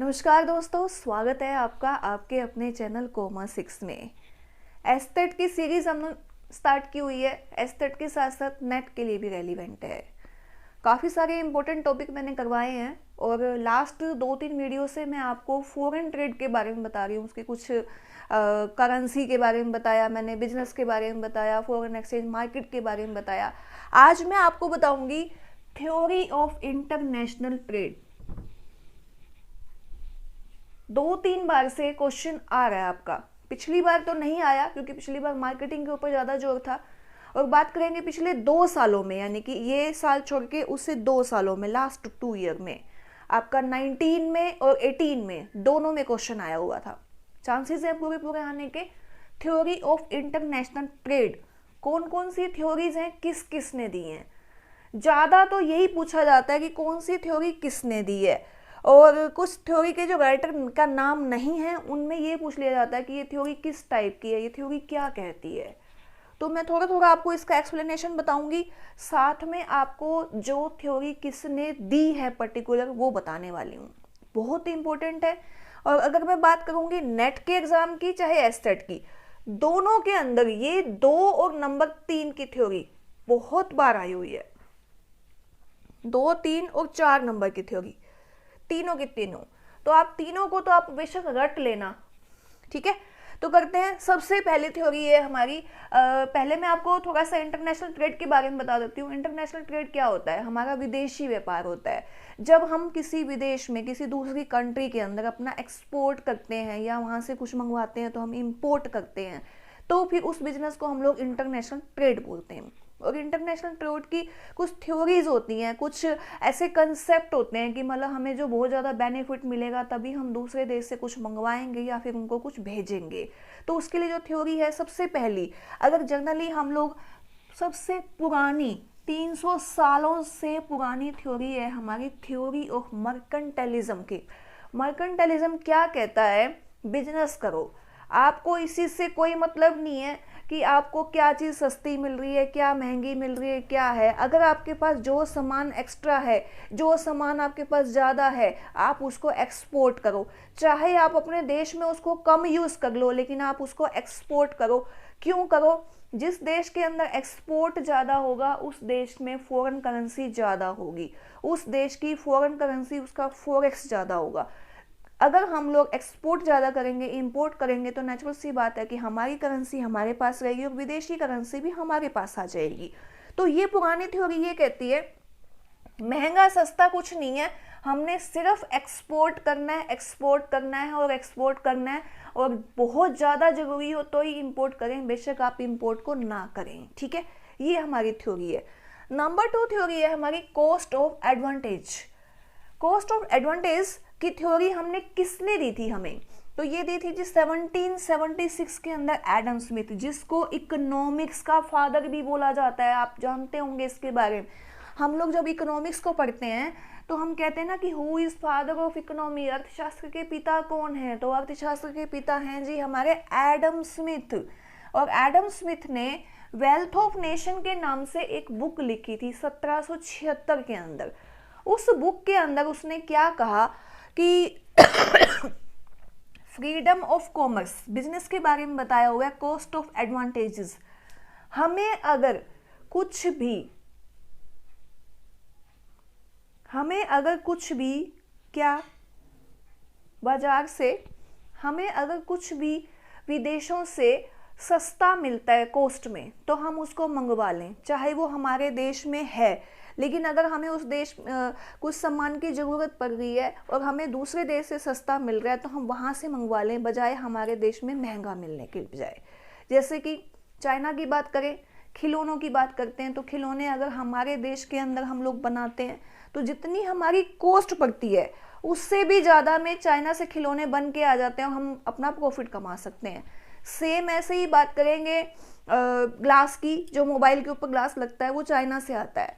नमस्कार दोस्तों, स्वागत है आपका आपके अपने चैनल कॉमर्स 6 में। एस्थेट की सीरीज हमने स्टार्ट की हुई है। एस्थेट के साथ साथ नेट के लिए भी रेलिवेंट है। काफ़ी सारे इंपॉर्टेंट टॉपिक मैंने करवाए हैं और लास्ट 2-3 वीडियो से मैं आपको फॉरेन ट्रेड के बारे में बता रही हूँ। उसके कुछ करेंसी के बारे में बताया मैंने, बिजनेस के बारे में बताया, फॉरेन एक्सचेंज मार्केट के बारे में बताया। आज मैं आपको बताऊंगी थ्योरी ऑफ इंटरनेशनल ट्रेड। 2-3 बार से क्वेश्चन आ रहा है आपका। पिछली बार तो नहीं आया क्योंकि पिछली बार मार्केटिंग के ऊपर ज़्यादा जोर था। और बात करेंगे पिछले 2 सालों में, यानी कि ये साल छोड़ के उससे 2 सालों में, लास्ट 2 ईयर में आपका 19 में और 18 में दोनों में क्वेश्चन आया हुआ था। चांसेस है पूरे पूरे आने के। थ्योरी ऑफ इंटरनेशनल ट्रेड, कौन कौन सी थ्योरीज हैं, किस किस ने दी हैं। ज़्यादा तो यही पूछा जाता है कि कौन सी थ्योरी किसने दी है, और कुछ थ्योरी के जो राइटर का नाम नहीं है उनमें ये पूछ लिया जाता है कि ये थ्योरी किस टाइप की है, ये थ्योरी क्या कहती है। तो मैं थोड़ा थोड़ा आपको इसका एक्सप्लेनेशन बताऊंगी, साथ में आपको जो थ्योरी किसने दी है पर्टिकुलर वो बताने वाली हूँ। बहुत इंपॉर्टेंट है। और अगर मैं बात करूंगी नेट के एग्जाम की चाहे एस्टेट की, दोनों के अंदर ये 2 और नंबर 3 की थ्योरी बहुत बार आई हुई है। 2, 3 और 4 नंबर की थ्योरी, तीनों की तीनों। तो आप तीनों को तो आप बेशक रट लेना, ठीक है। तो करते हैं। सबसे पहली थ्योरी है हमारी, पहले मैं आपको थोड़ा सा इंटरनेशनल ट्रेड के बारे में बता देती हूँ। इंटरनेशनल ट्रेड क्या होता है? हमारा विदेशी व्यापार होता है। जब हम किसी विदेश में, किसी दूसरी कंट्री के अंदर अपना एक्सपोर्ट करते हैं या वहाँ से कुछ मंगवाते हैं तो हम इम्पोर्ट करते हैं, तो फिर उस बिजनेस को हम लोग इंटरनेशनल ट्रेड बोलते हैं। और इंटरनेशनल ट्रेड की कुछ थ्योरीज होती हैं, कुछ ऐसे कंसेप्ट होते हैं कि मतलब हमें जो बहुत ज़्यादा बेनिफिट मिलेगा तभी हम दूसरे देश से कुछ मंगवाएंगे या फिर उनको कुछ भेजेंगे। तो उसके लिए जो थ्योरी है, सबसे पहली, अगर जनरली हम लोग, सबसे पुरानी 300 सालों से पुरानी थ्योरी है हमारी, थ्योरी ऑफ मर्केंटाइलिज्म की। मर्केंटाइलिज्म क्या कहता है? बिजनेस करो, आपको इसी से कोई मतलब नहीं है कि आपको क्या चीज़ सस्ती मिल रही है, क्या महंगी मिल रही है, क्या है। अगर आपके पास जो सामान एक्स्ट्रा है, जो सामान आपके पास ज़्यादा है, आप उसको एक्सपोर्ट करो। चाहे आप अपने देश में उसको कम यूज़ कर लो, लेकिन आप उसको एक्सपोर्ट करो। क्यों करो? जिस देश के अंदर एक्सपोर्ट ज़्यादा होगा उस देश में फॉरेन करेंसी ज़्यादा होगी, उस देश की फॉरेन करेंसी, उसका फॉरेक्स ज़्यादा होगा। अगर हम लोग एक्सपोर्ट ज़्यादा करेंगे, इंपोर्ट करेंगे, तो नेचुरल सी बात है कि हमारी करेंसी हमारे पास रहेगी और विदेशी करेंसी भी हमारे पास आ जाएगी। तो ये पुरानी थ्योरी ये कहती है महंगा सस्ता कुछ नहीं है, हमने सिर्फ एक्सपोर्ट करना है, एक्सपोर्ट करना है और एक्सपोर्ट करना है। और बहुत ज़्यादा ज़रूरी हो तो ही इंपोर्ट करें, बेशक आप इंपोर्ट को ना करें, ठीक है। ये हमारी थ्योरी है। नंबर 2 थ्योरी है हमारी cost of advantage. Cost of advantage की थ्योरी हमने किसने दी थी हमें? तो ये दी थी जी 1776 के अंदर एडम स्मिथ, जिसको इकोनॉमिक्स का फादर भी बोला जाता है। आप जानते होंगे इसके बारे में। हम लोग जब इकोनॉमिक्स को पढ़ते हैं तो हम कहते हैं ना कि who is father of economy, अर्थशास्त्र के पिता कौन है? तो अर्थशास्त्र के पिता हैं जी हमारे एडम स्मिथ। और एडम स्मिथ ने वेल्थ ऑफ नेशन के नाम से एक बुक लिखी थी 1776 के अंदर। उस बुक के अंदर उसने क्या कहा कि फ्रीडम ऑफ कॉमर्स, बिजनेस के बारे में बताया हुआ है, कॉस्ट ऑफ एडवांटेजेस। हमें अगर कुछ भी क्या बाजार से, हमें अगर कुछ भी विदेशों से सस्ता मिलता है कॉस्ट में, तो हम उसको मंगवा लें, चाहे वो हमारे देश में है। लेकिन अगर हमें उस देश कुछ सामान की ज़रूरत पड़ रही है और हमें दूसरे देश से सस्ता मिल रहा है, तो हम वहाँ से मंगवा लें, बजाय हमारे देश में महंगा मिलने के बजाय। जैसे कि चाइना की बात करें, खिलौनों की बात करते हैं, तो खिलौने अगर हमारे देश के अंदर हम लोग बनाते हैं तो जितनी हमारी कॉस्ट पड़ती है उससे भी ज़्यादा में चाइना से खिलौने बन के आ जाते हैं और हम अपना प्रॉफिट कमा सकते हैं। सेम ऐसे ही बात करेंगे ग्लास की, जो मोबाइल के ऊपर ग्लास लगता है वो चाइना से आता है।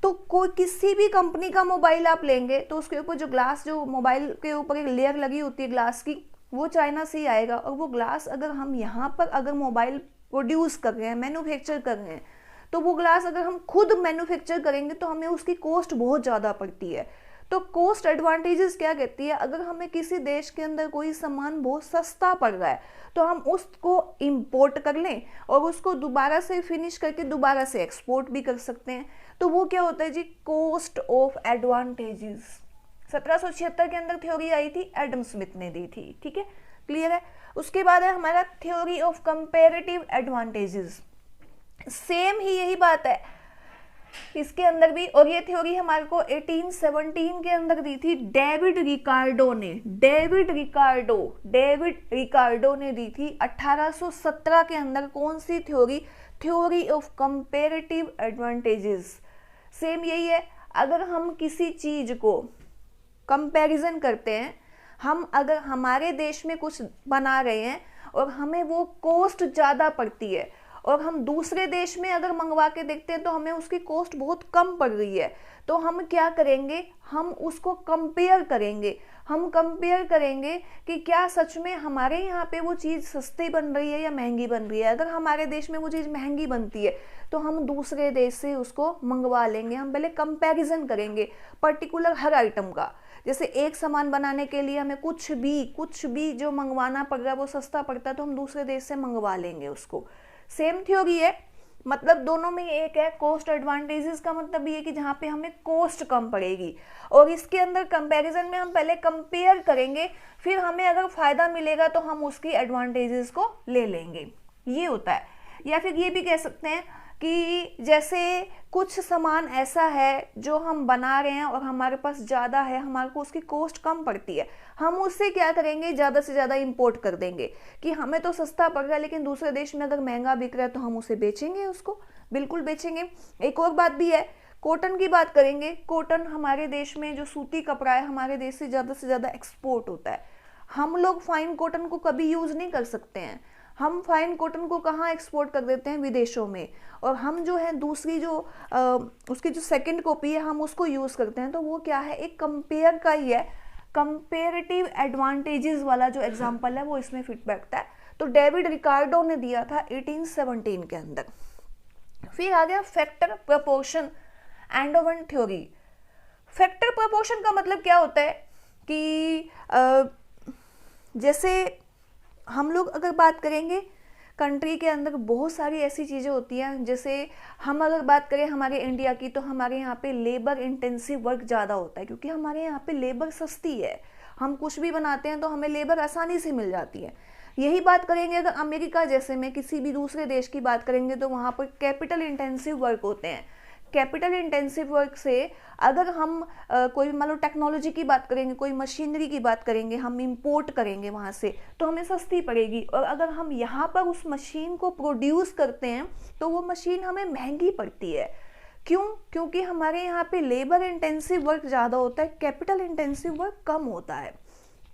तो कोई किसी भी कंपनी का मोबाइल आप लेंगे तो उसके ऊपर जो ग्लास, जो मोबाइल के ऊपर एक लेयर लगी होती है ग्लास की, वो चाइना से ही आएगा। और वो ग्लास अगर हम यहाँ पर अगर मोबाइल प्रोड्यूस कर रहे हैं, मैन्युफैक्चर कर रहे हैं, तो वो ग्लास अगर हम खुद मैन्युफैक्चर करेंगे तो हमें उसकी कॉस्ट बहुत ज़्यादा पड़ती है। तो कॉस्ट एडवांटेजेस क्या कहती है, अगर हमें किसी देश के अंदर कोई सामान बहुत सस्ता पड़ रहा है तो हम उसको इंपोर्ट कर लें और उसको दोबारा से फिनिश करके दोबारा से एक्सपोर्ट भी कर सकते हैं। तो वो क्या होता है जी, कॉस्ट ऑफ एडवांटेजेस। 1776 के अंदर थ्योरी आई थी, एडम स्मिथ ने दी थी। ठीक है, क्लियर है। उसके बाद है हमारा theory of comparative advantages. Same ही यही बात है इसके अंदर भी, और ये थ्योरी हमारे को 1817 के अंदर दी थी डेविड रिकार्डो ने। डेविड रिकार्डो ने दी थी 1817 के अंदर। कौन सी theory? Theory of comparative advantages. Same यही है, अगर हम किसी चीज को कंपैरिजन करते हैं, हम अगर हमारे देश में कुछ बना रहे हैं और हमें वो कॉस्ट ज़्यादा पड़ती है और हम दूसरे देश में अगर मंगवा के देखते हैं तो हमें उसकी कॉस्ट बहुत कम पड़ रही है, तो हम क्या करेंगे, हम उसको कंपेयर करेंगे। हम कंपेयर करेंगे कि क्या सच में हमारे यहाँ पे वो चीज़ सस्ती बन रही है या महंगी बन रही है। अगर हमारे देश में वो चीज़ महंगी बनती है तो हम दूसरे देश से उसको मंगवा लेंगे। हम पहले कंपैरिजन करेंगे पर्टिकुलर हर आइटम का। जैसे एक सामान बनाने के लिए हमें कुछ भी जो मंगवाना पड़ रहा है वो सस्ता पड़ता है तो हम दूसरे देश से मंगवा लेंगे उसको। सेम थ्योरी है, मतलब दोनों में एक है। कॉस्ट एडवांटेजेस का मतलब ये है कि जहाँ पे हमें कॉस्ट कम पड़ेगी, और इसके अंदर कंपैरिजन में हम पहले कंपेयर करेंगे, फिर हमें अगर फायदा मिलेगा तो हम उसकी एडवांटेजेस को ले लेंगे, ये होता है। या फिर ये भी कह सकते हैं कि जैसे कुछ सामान ऐसा है जो हम बना रहे हैं और हमारे पास ज़्यादा है, हमारे को उसकी कॉस्ट कम पड़ती है, हम उससे क्या करेंगे, ज़्यादा से ज़्यादा इंपोर्ट कर देंगे कि हमें तो सस्ता पड़ रहा है लेकिन दूसरे देश में अगर महंगा बिक रहा है तो हम उसे बेचेंगे, उसको बिल्कुल बेचेंगे। एक और बात भी है, कॉटन की बात करेंगे। कॉटन हमारे देश में जो सूती कपड़ा है हमारे देश से ज़्यादा एक्सपोर्ट होता है। हम लोग फाइन कॉटन को कभी यूज़ नहीं कर सकते हैं। हम फाइन कॉटन को कहाँ एक्सपोर्ट कर देते हैं, विदेशों में, और हम जो है दूसरी जो उसकी जो सेकंड कॉपी है हम उसको यूज़ करते हैं। तो वो क्या है, एक कंपेयर का ही है। कंपेरेटिव एडवांटेजेस वाला जो एग्जांपल है वो इसमें फिट बैठता है। तो डेविड रिकार्डो ने दिया था 1817 के अंदर। फिर आ गया factor proportion endowment theory. Factor proportion का मतलब क्या होता है कि जैसे हम लोग अगर बात करेंगे कंट्री के अंदर बहुत सारी ऐसी चीज़ें होती हैं। जैसे हम अगर बात करें हमारे इंडिया की, तो हमारे यहाँ पे लेबर इंटेंसिव वर्क ज़्यादा होता है क्योंकि हमारे यहाँ पे लेबर सस्ती है। हम कुछ भी बनाते हैं तो हमें लेबर आसानी से मिल जाती है। यही बात करेंगे अगर अमेरिका जैसे में किसी भी दूसरे देश की बात करेंगे तो वहाँ पर कैपिटल इंटेंसिव वर्क होते हैं। कैपिटल इंटेंसिव वर्क से अगर हम कोई मान लो टेक्नोलॉजी की बात करेंगे, कोई मशीनरी की बात करेंगे, हम इंपोर्ट करेंगे वहाँ से तो हमें सस्ती पड़ेगी, और अगर हम यहाँ पर उस मशीन को प्रोड्यूस करते हैं तो वो मशीन हमें महंगी पड़ती है। क्यों? क्योंकि हमारे यहाँ पे लेबर इंटेंसिव वर्क ज़्यादा होता है, कैपिटल इंटेंसिव वर्क कम होता है।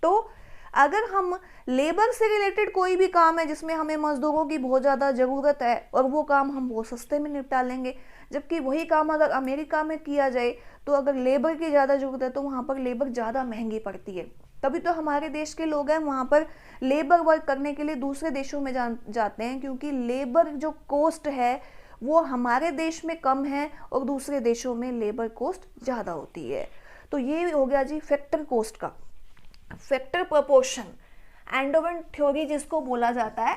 तो अगर हम लेबर से रिलेटेड कोई भी काम है जिसमें हमें मजदूरों की बहुत ज़्यादा ज़रूरत है और वो काम हम बहुत सस्ते में निपटा लेंगे, जबकि वही काम अगर अमेरिका में किया जाए तो अगर लेबर की ज़्यादा ज़रूरत है तो वहाँ पर लेबर ज़्यादा महंगी पड़ती है। तभी तो हमारे देश के लोग हैं वहाँ पर लेबर वर्क करने के लिए दूसरे देशों में जाते हैं, क्योंकि लेबर जो कॉस्ट है वो हमारे देश में कम है और दूसरे देशों में लेबर कॉस्ट ज़्यादा होती है। तो ये हो गया जी फैक्टर कॉस्ट का। फैक्टर प्रोपोर्शन एंडोवन थ्योरी जिसको बोला जाता है।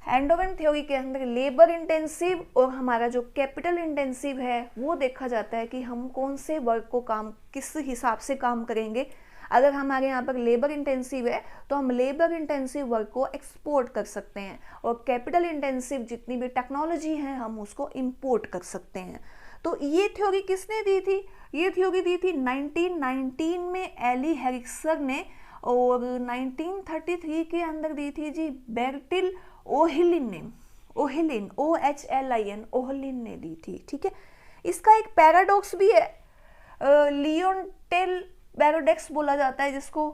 एंडोवन थ्योरी के अंदर लेबर इंटेंसिव और हमारा जो कैपिटल इंटेंसिव है वो देखा जाता है कि हम कौन से वर्क को काम किस हिसाब से काम करेंगे। अगर हमारे यहाँ पर लेबर इंटेंसिव है तो हम लेबर इंटेंसिव वर्क को एक्सपोर्ट कर सकते हैं, और कैपिटल इंटेंसिव जितनी भी टेक्नोलॉजी है हम उसको इंपोर्ट कर सकते हैं। तो ये थ्योरी किसने दी थी? ये थ्योरी दी थी 1919 में एली हेरिक्सन ने, और 1933 के अंदर दी थी जी बेर्टिल ओहिलिन ने। ओहिलिन OHLIN ओहिलिन ने दी थी। ठीक है, इसका एक पैराडॉक्स भी है, लियोनटेल पैराडॉक्स बोला जाता है जिसको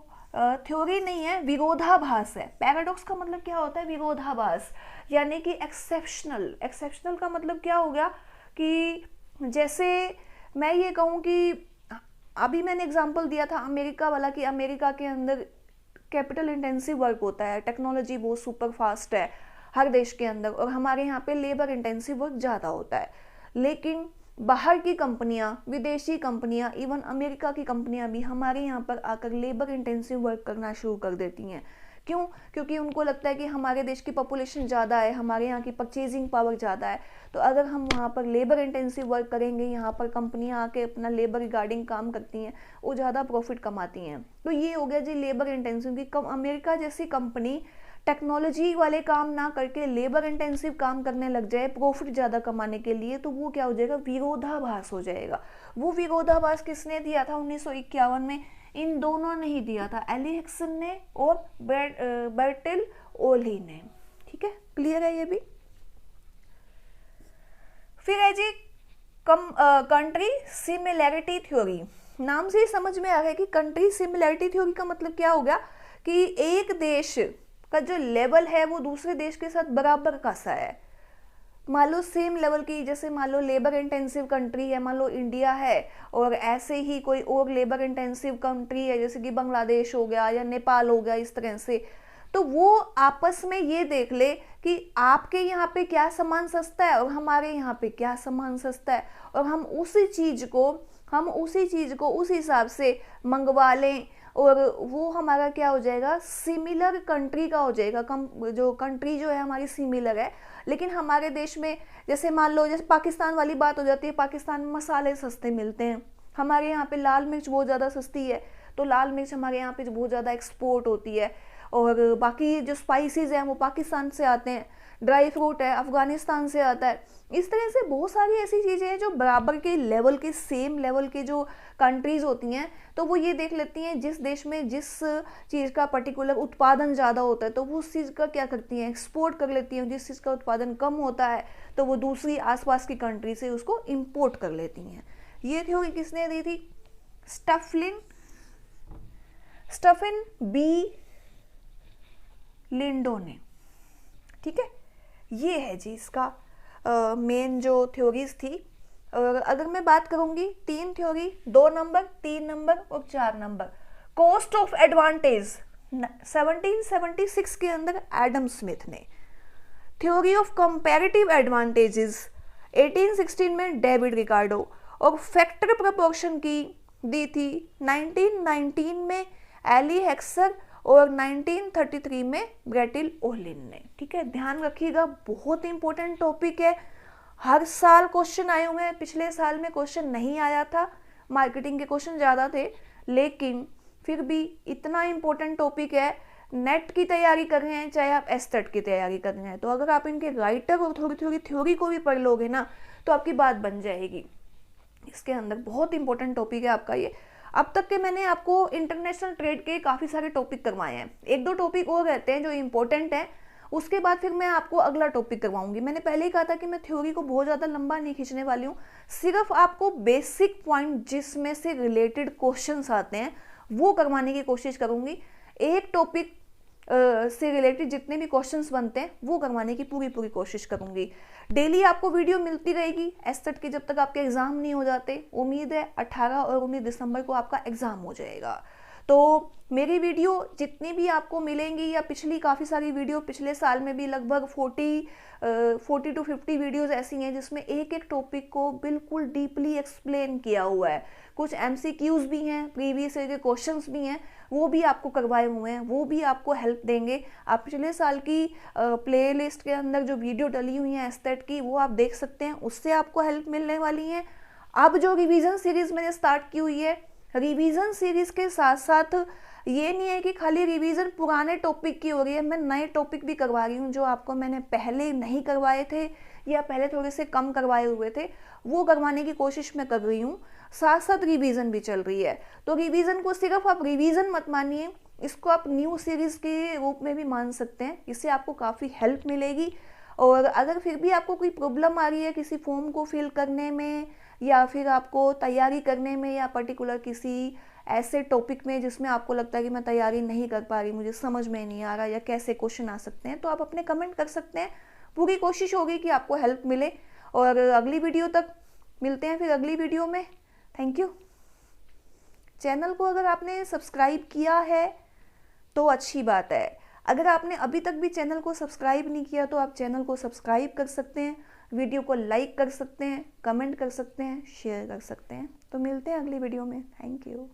थ्योरी नहीं है, विरोधाभास है। पैराडॉक्स का मतलब क्या होता है? विरोधाभास, यानी कि एक्सेप्शनल। एक्सेप्शनल का मतलब क्या हो गया कि जैसे मैं ये कहूँ कि अभी मैंने एग्जांपल दिया था अमेरिका वाला कि अमेरिका के अंदर कैपिटल इंटेंसिव वर्क होता है, टेक्नोलॉजी बहुत सुपर फास्ट है हर देश के अंदर, और हमारे यहाँ पे लेबर इंटेंसिव वर्क ज़्यादा होता है। लेकिन बाहर की कंपनियां, विदेशी कंपनियां, इवन अमेरिका की कंपनियां भी हमारे यहाँ पर आकर लेबर इंटेंसिव वर्क करना शुरू कर देती हैं। क्यों? क्योंकि उनको लगता है कि हमारे देश की पॉपुलेशन ज़्यादा है, हमारे यहाँ की परचेजिंग पावर ज़्यादा है, तो अगर हम वहाँ पर लेबर इंटेंसिव वर्क करेंगे, यहाँ पर कंपनियाँ आके अपना लेबर रिगार्डिंग काम करती हैं, वो ज़्यादा प्रॉफिट कमाती हैं। तो ये हो गया जी लेबर इंटेंसिव की। अमेरिका जैसी कंपनी टेक्नोलॉजी वाले काम ना करके लेबर इंटेंसिव काम करने लग जाए प्रॉफिट ज़्यादा कमाने के लिए, तो वो क्या हो जाएगा, विरोधाभास हो जाएगा। वो विरोधाभास किसने दिया था 1951 में? इन दोनों ने ही दिया था, एली हेक्सन ने और बर्टिल ओली ने। ठीक है, क्लियर है ये भी। फिर है जी कंट्री सिमिलैरिटी थ्योरी। नाम से ही समझ में आ रहा है कि कंट्री सिमिलैरिटी थ्योरी का मतलब क्या हो गया कि एक देश का जो लेवल है वो दूसरे देश के साथ बराबर का सा है। मान लो सेम लेवल की, जैसे मान लो लेबर इंटेंसिव कंट्री है, मान लो इंडिया है, और ऐसे ही कोई और लेबर इंटेंसिव कंट्री है जैसे कि बांग्लादेश हो गया या नेपाल हो गया, इस तरह से, तो वो आपस में ये देख ले कि आपके यहाँ पे क्या सामान सस्ता है और हमारे यहाँ पे क्या सामान सस्ता है, और हम उसी चीज को उस हिसाब से मंगवा लें, और वो हमारा क्या हो जाएगा, सिमिलर कंट्री का हो जाएगा। जो कंट्री जो है हमारी सिमिलर है, लेकिन हमारे देश में जैसे मान लो जैसे पाकिस्तान वाली बात हो जाती है, पाकिस्तान में मसाले सस्ते मिलते हैं, हमारे यहाँ पे लाल मिर्च बहुत ज़्यादा सस्ती है, तो लाल मिर्च हमारे यहाँ पे बहुत ज़्यादा एक्सपोर्ट होती है, और बाकी जो स्पाइसेस हैं वो पाकिस्तान से आते हैं, ड्राई फ्रूट है अफगानिस्तान से आता है। इस तरह से बहुत सारी ऐसी चीज़ें हैं जो बराबर के लेवल के, सेम लेवल के जो कंट्रीज़ होती हैं, तो वो ये देख लेती हैं जिस देश में जिस चीज़ का पर्टिकुलर उत्पादन ज़्यादा होता है तो वो उस चीज़ का क्या करती हैं, एक्सपोर्ट कर लेती हैं। जिस चीज़ का उत्पादन कम होता है तो वो दूसरी आसपास की कंट्री से उसको इम्पोर्ट कर लेती हैं। ये थ्योरी किसने दी थी? स्टफिन बी लिंडो ने। ठीक है, ये है जी इसका मेन जो थ्योरीज थी। और अगर मैं बात करूंगी 3 थ्योरी, 2 नंबर, 3 नंबर और 4 नंबर। कॉस्ट ऑफ एडवांटेज 1776 के अंदर एडम स्मिथ ने, थ्योरी ऑफ कंपैरेटिव एडवांटेजेस 1816 में डेविड रिकार्डो, और फैक्टर प्रोपोर्शन की दी थी 1919 में एली हेक्सर और 1933 में ब्रेटिल ओलिन ने। ठीक है, ध्यान रखिएगा, बहुत इंपॉर्टेंट टॉपिक है, हर साल क्वेश्चन आए हुए हैं। पिछले साल में क्वेश्चन नहीं आया था, मार्केटिंग के क्वेश्चन ज़्यादा थे, लेकिन फिर भी इतना इंपॉर्टेंट टॉपिक है। नेट की तैयारी कर रहे हैं चाहे आप एस्टेट की तैयारी कर रहे हैं, तो अगर आप इनके राइटर और थोड़ी थोड़ी थ्योरी को भी पढ़ लोगे ना तो आपकी बात बन जाएगी। इसके अंदर बहुत इंपॉर्टेंट टॉपिक है आपका ये। अब तक के मैंने आपको इंटरनेशनल ट्रेड के काफ़ी सारे टॉपिक करवाए हैं, 1-2 टॉपिक और रहते हैं जो इंपॉर्टेंट हैं, उसके बाद फिर मैं आपको अगला टॉपिक करवाऊंगी। मैंने पहले ही कहा था कि मैं थ्योरी को बहुत ज़्यादा लंबा नहीं खींचने वाली हूँ, सिर्फ आपको बेसिक पॉइंट जिसमें से रिलेटेड क्वेश्चंस आते हैं वो करवाने की कोशिश करूँगी। एक टॉपिक से रिलेटेड जितने भी क्वेश्चंस बनते हैं वो करवाने की पूरी कोशिश करूंगी। डेली आपको वीडियो मिलती रहेगी एस्टेट के, जब तक आपके एग्जाम नहीं हो जाते। उम्मीद है 18 और 19 दिसंबर को आपका एग्जाम हो जाएगा। तो मेरी वीडियो जितनी भी आपको मिलेंगी, या पिछली काफ़ी सारी वीडियो, पिछले साल में भी लगभग 40 to 50 वीडियोस ऐसी हैं जिसमें एक एक टॉपिक को बिल्कुल डीपली एक्सप्लेन किया हुआ है। कुछ MCQs भी हैं, प्रीवियस ईयर के क्वेश्चंस भी हैं, वो भी आपको करवाए हुए हैं, वो भी आपको हेल्प देंगे। आप पिछले साल की प्लेलिस्ट के अंदर जो वीडियो डली हुई हैं एस्टेट की, वो आप देख सकते हैं, उससे आपको हेल्प मिलने वाली है। अब जो रिवीजन सीरीज मैंने स्टार्ट की हुई है, रिवीजन सीरीज के साथ साथ ये नहीं है कि खाली रिवीजन पुराने टॉपिक की हो रही है, मैं नए टॉपिक भी करवा रही हूँ जो आपको मैंने पहले नहीं करवाए थे या पहले थोड़े से कम करवाए हुए थे, वो करवाने की कोशिश मैं कर रही हूँ। साथ साथ रिवीजन भी चल रही है, तो रिवीजन को सिर्फ आप रिवीजन मत मानिए, इसको आप न्यू सीरीज के रूप में भी मान सकते हैं। इससे आपको काफ़ी हेल्प मिलेगी। और अगर फिर भी आपको कोई प्रॉब्लम आ रही है किसी फॉर्म को फिल करने में, या फिर आपको तैयारी करने में, या पर्टिकुलर किसी ऐसे टॉपिक में जिसमें आपको लगता है कि मैं तैयारी नहीं कर पा रही, मुझे समझ में नहीं आ रहा या कैसे क्वेश्चन आ सकते हैं, तो आप अपने कमेंट कर सकते हैं। पूरी कोशिश होगी कि आपको हेल्प मिले। और अगली वीडियो तक मिलते हैं फिर अगली वीडियो में। Thank you. चैनल को अगर आपने सब्सक्राइब किया है तो अच्छी बात है, अगर आपने अभी तक भी चैनल को सब्सक्राइब नहीं किया तो आप चैनल को सब्सक्राइब कर सकते हैं। वीडियो को लाइक कर सकते हैं, कमेंट कर सकते हैं, शेयर कर सकते हैं। तो मिलते हैं अगली वीडियो में। Thank you.